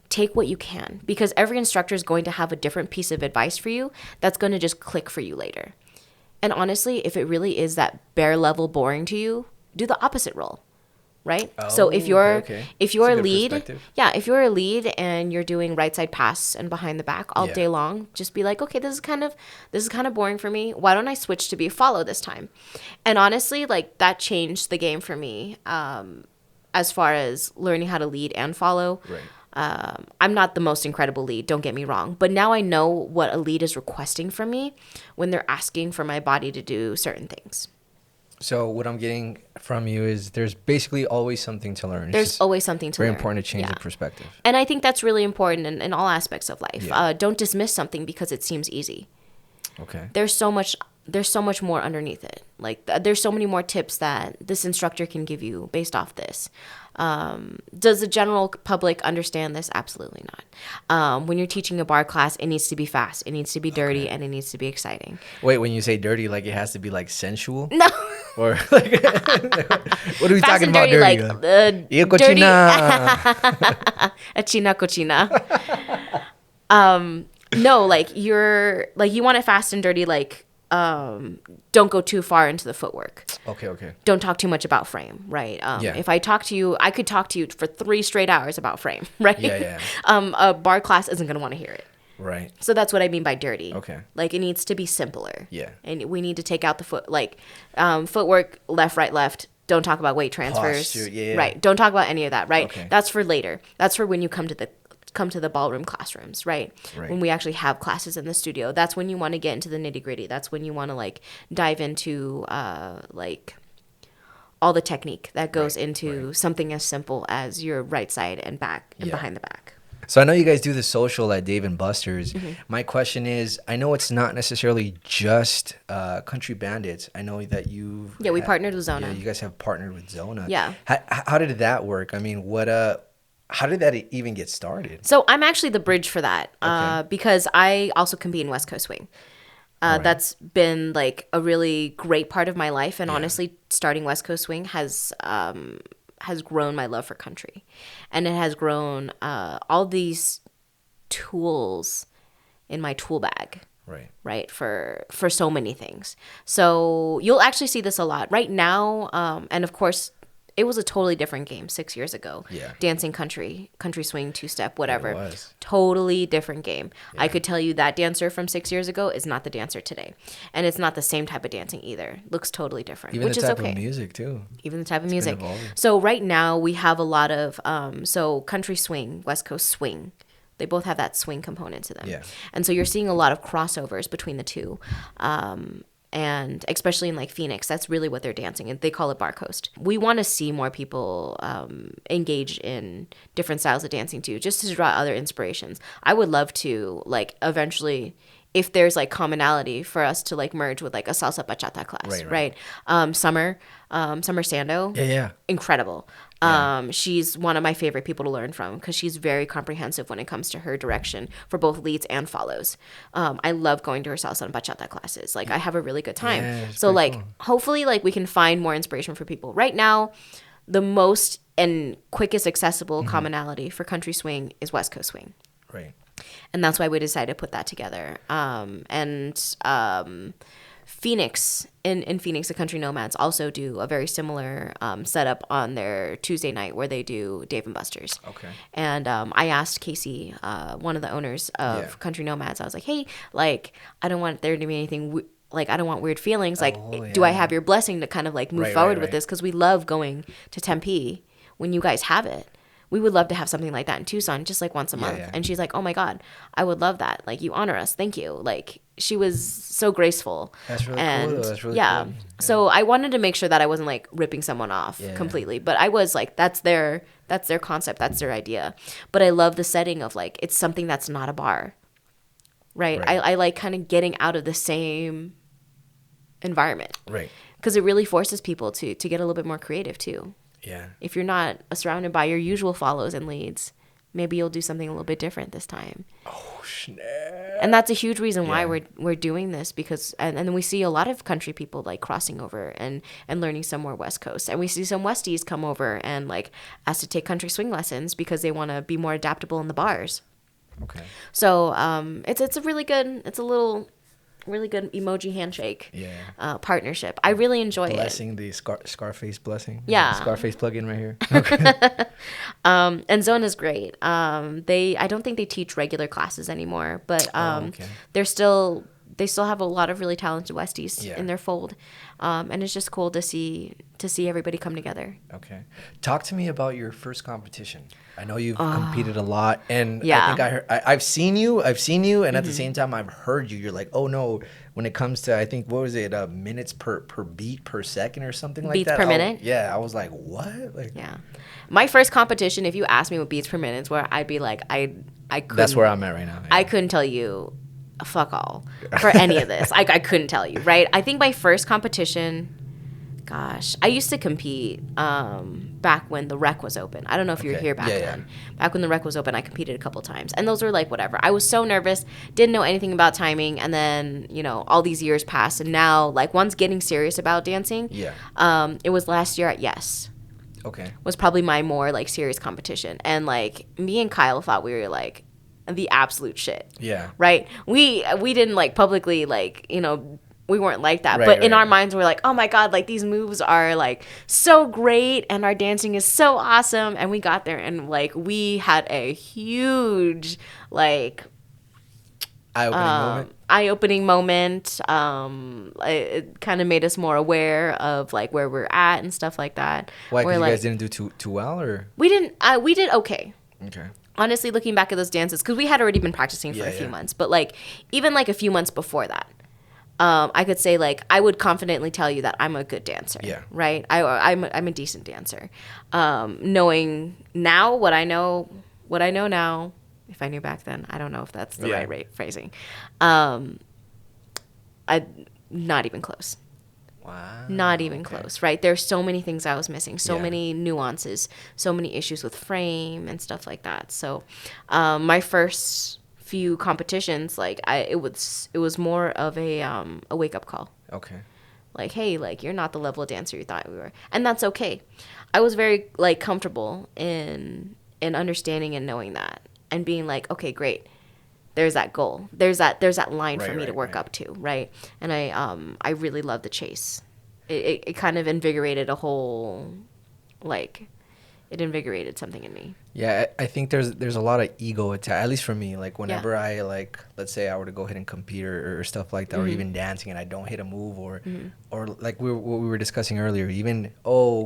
Take what you can, because every instructor is going to have a different piece of advice for you that's going to just click for you later. And honestly, if it really is that bare level boring to you, do the opposite role, right? So if you're okay. if you're a That's a good lead, perspective. if you're a lead and you're doing right side pass and behind the back all Yeah. day long, just be like, okay, this is kind of boring for me. Why don't I switch to be a follow this time? And honestly, like that changed the game for me, as far as learning how to lead and follow. Right. I'm not the most incredible lead, don't get me wrong, but now I know what a lead is requesting from me when they're asking for my body to do certain things. So what I'm getting from you is there's basically always something to learn. It's There's just always something to very learn. important to change Yeah. the perspective. And I think that's really important in all aspects of life. Yeah. Don't dismiss something because it seems easy. Okay. There's so much more underneath it. Like there's so many more tips that this instructor can give you based off this. Does the general public understand this? Absolutely not. When you're teaching a bar class, it needs to be fast, it needs to be dirty, and it needs to be exciting. Wait, when you say dirty, like it has to be like sensual? No. Or like, what are we Fast talking and about dirty, dirty? like Yeah, dirty. cochina. A china cochina. No, like you want it fast and dirty, like don't go too far into the footwork. Okay. Don't talk too much about frame, right? Yeah. If I talk to you, I could talk to you for 3 straight hours about frame, right? Yeah. A bar class isn't going to want to hear it. Right. So that's what I mean by dirty. Okay. Like, it needs to be simpler. Yeah. And we need to take out the footwork, left, right, left. Don't talk about weight transfers. Posture, yeah. Right. Don't talk about any of that, right? Okay. That's for later. That's for when you come to the ballroom classrooms, right? When we actually have classes in the studio. That's when you want to get into the nitty-gritty. That's when you want to, like, dive into, all the technique that goes into something as simple as your right side and back and behind the back. So I know you guys do the social at Dave and Buster's. My question is, I know it's not necessarily just Country Bandits. I know that you we partnered with Zona. Yeah, you guys have partnered with Zona. Yeah. How did that work? I mean, how did that even get started? So I'm actually the bridge for that because I also compete in West Coast Swing. That's been like a really great part of my life, and honestly, starting West Coast Swing has grown my love for country, and it has grown all these tools in my tool bag. Right, for so many things. So you'll actually see this a lot right now, and of course, it was a totally different game 6 years ago. Yeah. Dancing country swing, two-step, whatever. It was. Totally different game. Yeah. I could tell you that dancer from 6 years ago is not the dancer today. And it's not the same type of dancing either. Looks totally different, Even which the is type okay. of music, too. Even the type of music. Been evolving. So right now we have a lot of, country swing, West Coast swing. They both have that swing component to them. Yeah. And so you're seeing a lot of crossovers between the two. And especially in like Phoenix, that's really what they're dancing, and they call it bar coast. We want to see more people engage in different styles of dancing too, just to draw other inspirations. I would love to like eventually, if there's like commonality, for us to like merge with like a salsa bachata class, right? Summer Sando, yeah, incredible. She's one of my favorite people to learn from because she's very comprehensive when it comes to her direction for both leads and follows. I love going to her salsa and bachata classes. Like, I have a really good time. Yeah, so like, cool. Hopefully like we can find more inspiration for people. Right now, the most and quickest accessible commonality for country swing is West Coast swing. Right. And that's why we decided to put that together. Phoenix, in Phoenix, the Country Nomads also do a very similar setup on their Tuesday night where they do Dave and Buster's. Okay. And I asked Casey, one of the owners of Country Nomads, I was like, hey, like, I don't want there to be anything, like, I don't want weird feelings. Like, do I have your blessing to kind of like move forward with this? Because we love going to Tempe when you guys have it. We would love to have something like that in Tucson, just like once a month. And she's like, oh my God, I would love that. Like, you honor us. Thank you. Like, she was so graceful. That's really cool. That's really cool. Yeah. So I wanted to make sure that I wasn't like ripping someone off completely, but I was like, that's their concept. That's their idea. But I love the setting of like, it's something that's not a bar, right? I like kind of getting out of the same environment. Right. Because it really forces people to get a little bit more creative too. Yeah. If you're not surrounded by your usual follows and leads, maybe you'll do something a little bit different this time. Oh, snap. And that's a huge reason why we're doing this, because and then we see a lot of country people like crossing over and learning some more West Coast. And we see some Westies come over and like ask to take country swing lessons because they want to be more adaptable in the bars. Okay. So it's a really good, it's a little really good emoji handshake partnership. I really enjoy Blessing, the Scarface blessing. Yeah. Scarface plug-in right here. Okay. And Zone is great. I don't think they teach regular classes anymore, but they still have a lot of really talented Westies in their fold. And it's just cool to see everybody come together. Okay. Talk to me about your first competition. I know you've competed a lot, and I think I've seen you, and at the same time I've heard you. You're like, oh no, when it comes to, I think, what was it, minutes per beat per second or something like beats that? Per minute? Yeah, I was like, what? Like, yeah. My first competition, if you asked me what beats per minute is, where I'd be like, I couldn't. That's where I'm at right now. Yeah. I couldn't tell you fuck all for any of this. I couldn't tell you, right? I think my first competition, gosh, I used to compete back when the rec was open. I don't know if you were here back then. Back when the rec was open, I competed a couple times. And those were like, whatever. I was so nervous, didn't know anything about timing. And then, all these years passed. And now, like, one's getting serious about dancing. Yeah. It was last year at Yes. Okay. Was probably my more, like, serious competition. And, like, me and Kyle thought we were, like, the absolute shit. Yeah. Right? We didn't, like, publicly, like, like that. Right, But in right. our minds, we're like, oh my God, like these moves are like so great and our dancing is so awesome. And we got there and like we had a huge like Eye-opening moment. eye-opening moment. It kind of made us more aware of like where we're at and stuff like that. Why? We're Because you like, guys didn't do too well, or we did okay. okay. Honestly, looking back at those dances, because we had already been practicing for a few months, but like even like a few months before that, I could say like I would confidently tell you that I'm a good dancer. Yeah. Right. I'm a decent dancer. Knowing now what I know now. If I knew back then, I don't know if that's the right phrasing. I not even close. Wow. Not even close, right? There's so many things I was missing, so many nuances, so many issues with frame and stuff like that. So, my first few competitions, like it was more of a wake up call. Okay. Like, hey, like you're not the level of dancer you thought we were, and that's okay. I was very like comfortable in understanding and knowing that, and being like, okay, great. There's that goal. There's that line for me to work up to, right? And I really love the chase. It kind of invigorated a whole, like, it invigorated something in me. Yeah, I think there's a lot of ego attached, at least for me. Like whenever I like, let's say I were to go ahead and compete or stuff like that, or even dancing, and I don't hit a move, or like what we were discussing earlier, even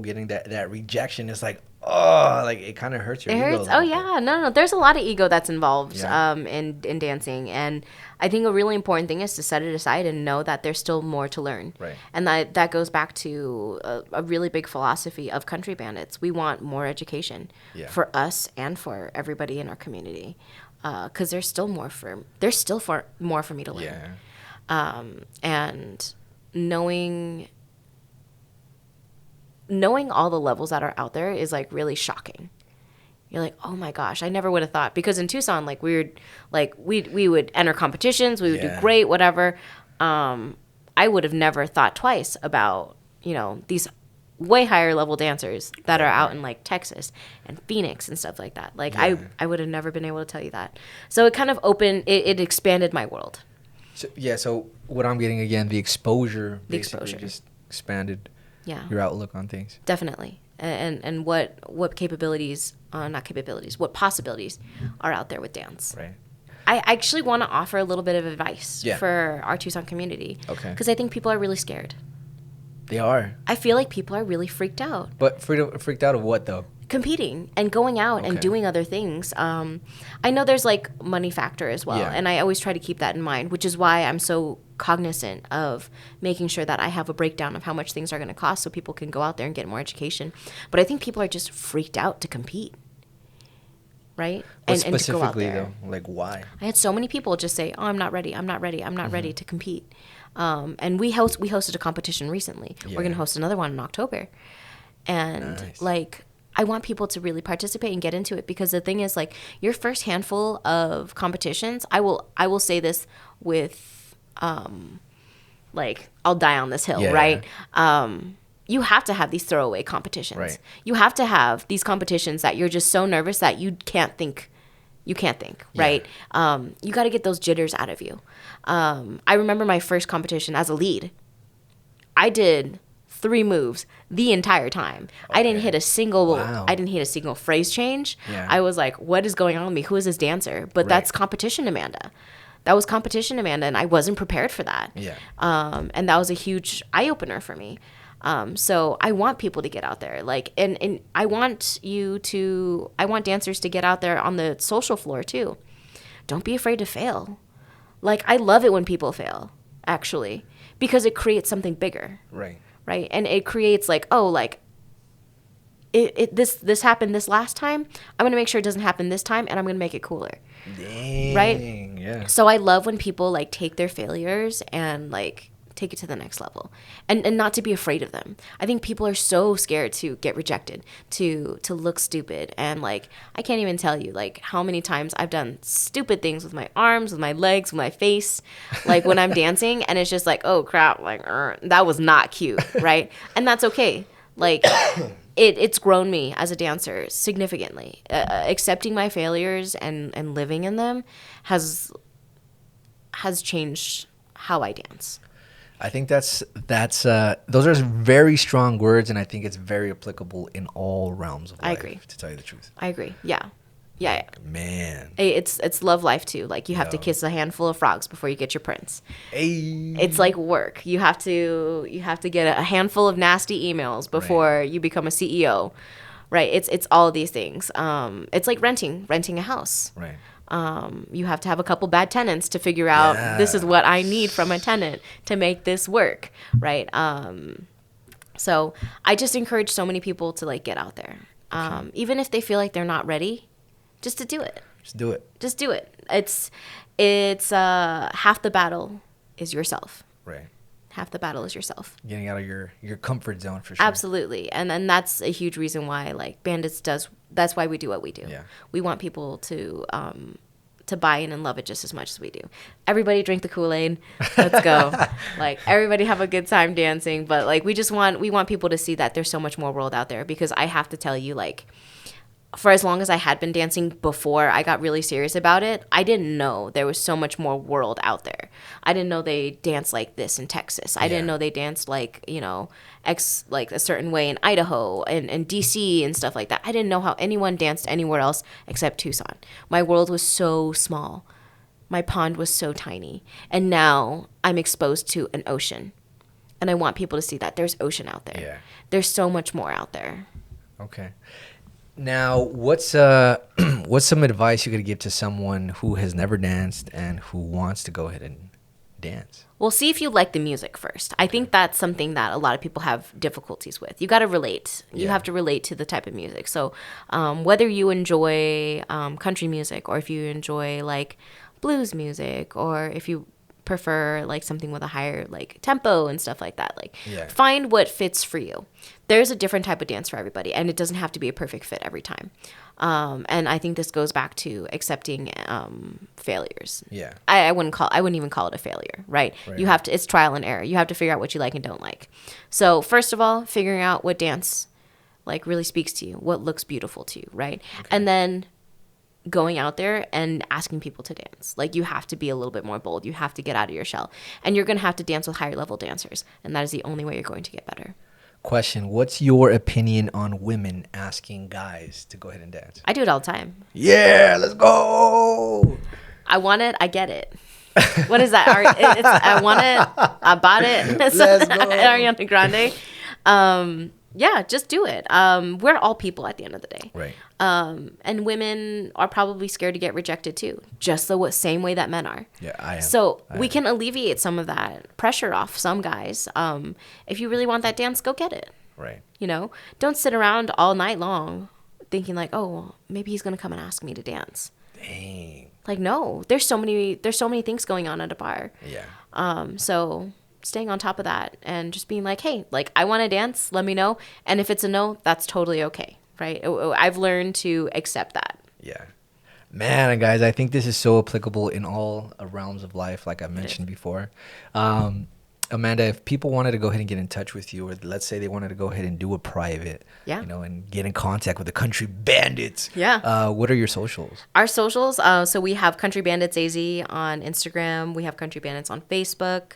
getting that rejection is like, like it kind of hurts your It ego. hurts. Oh yeah, no. There's a lot of ego that's involved Yeah. in dancing, and I think a really important thing is to set it aside and know that there's still more to learn. Right. And that goes back to a really big philosophy of Country Bandits. We want more education for us and for everybody in our community, because there's still more for me to learn. Yeah. And knowing all the levels that are out there is like really shocking. You're like, oh my gosh, I never would have thought, because in Tucson, like we would enter competitions, we would do great, whatever. I would have never thought twice about, these way higher level dancers that are out in like Texas and Phoenix and stuff like that. Like I would have never been able to tell you that. So it kind of it expanded my world. So what I'm getting again, the exposure basically exposure. just expanded Yeah. your outlook on things. Definitely. And what capabilities, not capabilities, what possibilities are out there with dance. Right. I actually want to offer a little bit of advice Yeah. for our Tucson community. Okay. Because I think people are really scared. They are. I feel like people are really freaked out. But freaked out of what though? Competing and going out and Okay. doing other things. I know there's like money factor as well, Yeah. and I always try to keep that in mind, which is why I'm so cognizant of making sure that I have a breakdown of how much things are going to cost so people can go out there and get more education. But I think people are just freaked out to compete, right? What and to go out specifically there. though? Like why? I had so many people just say, "Oh, I'm not ready. I'm not ready. I'm not ready to compete." And we hosted a competition recently. Yeah. We're going to host another one in October, and Nice. like I want people to really participate and get into it, because the thing is, like, your first handful of competitions, I will say this with like I'll die on this hill, Yeah. right? You have to have these throwaway competitions. Right. You have to have these competitions that you're just so nervous that you can't think, right? You got to get those jitters out of you. I remember my first competition as a lead. I did 3 moves the entire time. I didn't hit a single Wow. phrase change. Yeah. I was like, what is going on with me? Who is this dancer? But that's competition, Amanda. That was competition, Amanda, and I wasn't prepared for that. Yeah. And that was a huge eye opener for me. So I want people to get out there, like, and I want dancers to get out there on the social floor too. Don't be afraid to fail. Like, I love it when people fail, actually, because it creates something bigger. Right. Right. And it creates like, oh, like this happened this last time. I'm going to make sure it doesn't happen this time, and I'm going to make it cooler. Dang. Right? Yeah. So I love when people like take their failures and like take it to the next level, and not to be afraid of them. I think people are so scared to get rejected, to look stupid. And like, I can't even tell you like how many times I've done stupid things with my arms, with my legs, with my face, like when I'm dancing, and it's just like, oh crap, like that was not cute, right? And that's okay. Like, it's grown me as a dancer significantly. Accepting my failures and living in them has changed how I dance. I think that's those are very strong words, and I think it's very applicable in all realms of life. I agree. To tell you the truth. I agree. Yeah. Yeah. Man. Hey, it's love life too. Like you have to Yo. kiss a handful of frogs before you get your prince. Hey. It's like work. You have to get a handful of nasty emails before you become a CEO. Right? It's all of these things. It's like renting a house. Right. You have to have a couple bad tenants to figure out this is what I need from a tenant to make this work, right? So I just encourage so many people to like get out there, even if they feel like they're not ready, just to do it. Just do it. Just do it. It's half the battle is yourself. Right. Half the battle is yourself. Getting out of your comfort zone for sure. Absolutely. And that's a huge reason why like Bandits that's why we do what we do. Yeah. We want people to buy in and love it just as much as we do. Everybody drink the Kool-Aid. Let's go. Like everybody have a good time dancing, but like we want people to see that there's so much more world out there, because I have to tell you, like, for as long as I had been dancing before I got really serious about it, I didn't know there was so much more world out there. I didn't know they danced like this in Texas. I didn't know they danced like, like a certain way in Idaho and DC and stuff like that. I didn't know how anyone danced anywhere else except Tucson. My world was so small. My pond was so tiny. And now I'm exposed to an ocean. And I want people to see that there's ocean out there. Yeah. There's so much more out there. Okay. Now, what's some advice you could give to someone who has never danced and who wants to go ahead and dance? Well, see if you like the music first. I think that's something that a lot of people have difficulties with. You got to relate. You have to relate to the type of music. So whether you enjoy country music, or if you enjoy like blues music, or if you prefer like something with a higher like tempo and stuff like that, like find what fits for you. There's a different type of dance for everybody, and it doesn't have to be a perfect fit every time. And I think this goes back to accepting failures. Yeah. I wouldn't even call it a failure, right? You have to, it's trial and error. You have to figure out what you like and don't like. So first of all, figuring out what dance like really speaks to you, what looks beautiful to you, right? Okay. And then going out there and asking people to dance. Like you have to be a little bit more bold. You have to get out of your shell. And you're going to have to dance with higher level dancers. And that is the only way you're going to get better. Question: what's your opinion on women asking guys to go ahead and dance? I do it all the time. Yeah, let's go. I want it. I get it. What is that? I want it. I bought it. Let's go. Ariana Grande. Yeah, just do it. We're all people at the end of the day. Right. And women are probably scared to get rejected too, just the same way that men are. Yeah, I am. So we can alleviate some of that pressure off some guys. If you really want that dance, go get it. Right. Don't sit around all night long thinking like, oh, well, maybe he's gonna come and ask me to dance. Dang. Like, no, there's so many things going on at a bar. Yeah. So staying on top of that and just being like, hey, like I want to dance, let me know. And if it's a no, that's totally okay, right? I've learned to accept that. Yeah. Man, guys, I think this is so applicable in all realms of life, like I mentioned before. Amanda, if people wanted to go ahead and get in touch with you, or let's say they wanted to go ahead and do a private, and get in contact with the Country Bandits, what are your socials? Our socials, so we have Country Bandits AZ on Instagram. We have Country Bandits on Facebook.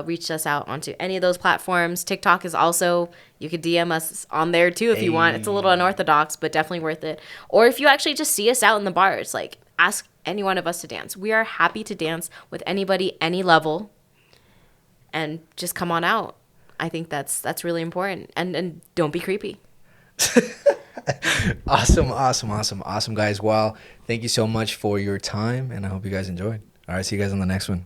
Reach us out onto any of those platforms. TikTok is also, you could DM us on there too if you want. It's a little unorthodox, but definitely worth it. Or if you actually just see us out in the bars, like ask any one of us to dance. We are happy to dance with anybody, any level. And just come on out. I think that's really important. And don't be creepy. Awesome, guys. Well, thank you so much for your time, and I hope you guys enjoyed. All right, see you guys on the next one.